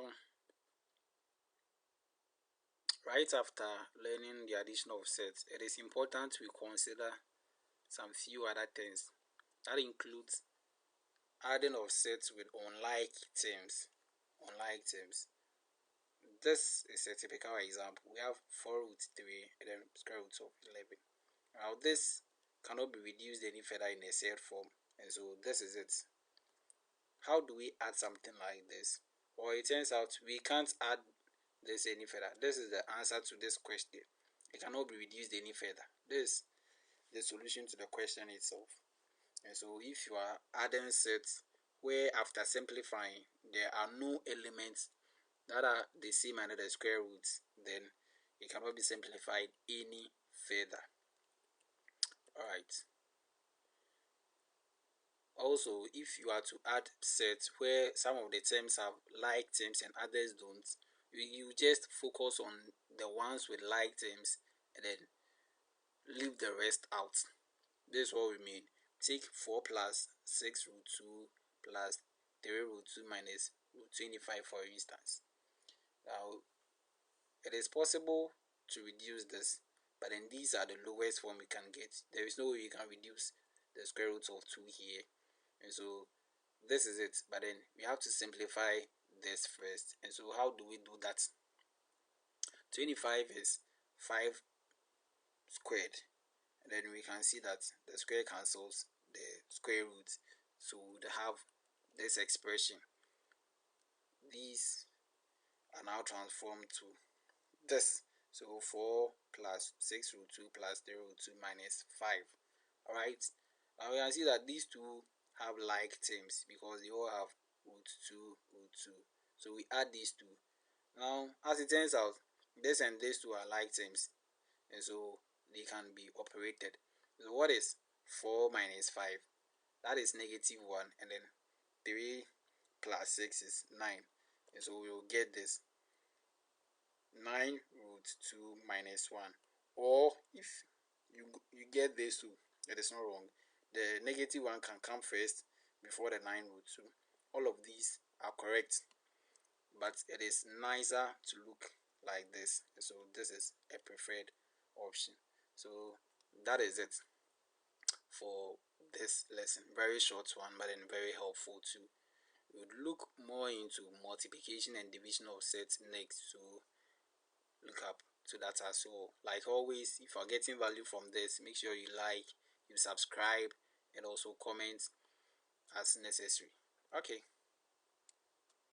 Now, right after learning the addition of sets, it is important we consider some few other things. That includes adding of sets with unlike terms. Unlike terms. This is a typical example. We have 4 root 3 and then square root of 11. Now this cannot be reduced any further in a set form, and so this is it. How do we add something like this? Well, it turns out we can't add this any further. This is the answer to this question. It cannot be reduced any further. This is the solution to the question itself. And so if you are adding sets where after simplifying there are no elements that are the same as the square roots, then it cannot be simplified any further. Alright. Also, if you are to add sets where some of the terms have like terms and others don't, you just focus on the ones with like terms and then leave the rest out. This is what we mean. Take 4 plus 6 root 2 plus 3 root 2 minus root 25 for instance. Now, it is possible to reduce this, but then these are the lowest form we can get. There is no way you can reduce the square root of 2 here. And so this is it, but then we have to simplify this first. And so how do we do that? 25 is 5 squared, and then we can see that the square cancels the square root, so we would have this expression. These are now transformed to this. So 4 plus 6 root 2 plus 3 root 2 minus 5. Alright, now we can see that these two have like terms because they all have root 2, root 2. So we add these two. Now, as it turns out, this and these two are like terms, and so they can be operated. So what is 4 minus 5? That is negative 1, and then 3 plus 6 is 9. And so we will get this 9 root 2 minus 1. Or if you get this two, it is not wrong. The negative 1 can come first before the 9 root 2. All of these are correct, but it is nicer to look like this. So this is a preferred option. So that is it for this lesson. Very short one, but then very helpful too. We would look more into multiplication and division of sets next, so look up to that as well. Like always, if you are getting value from this, make sure you like, you subscribe, and also comment as necessary. Okay.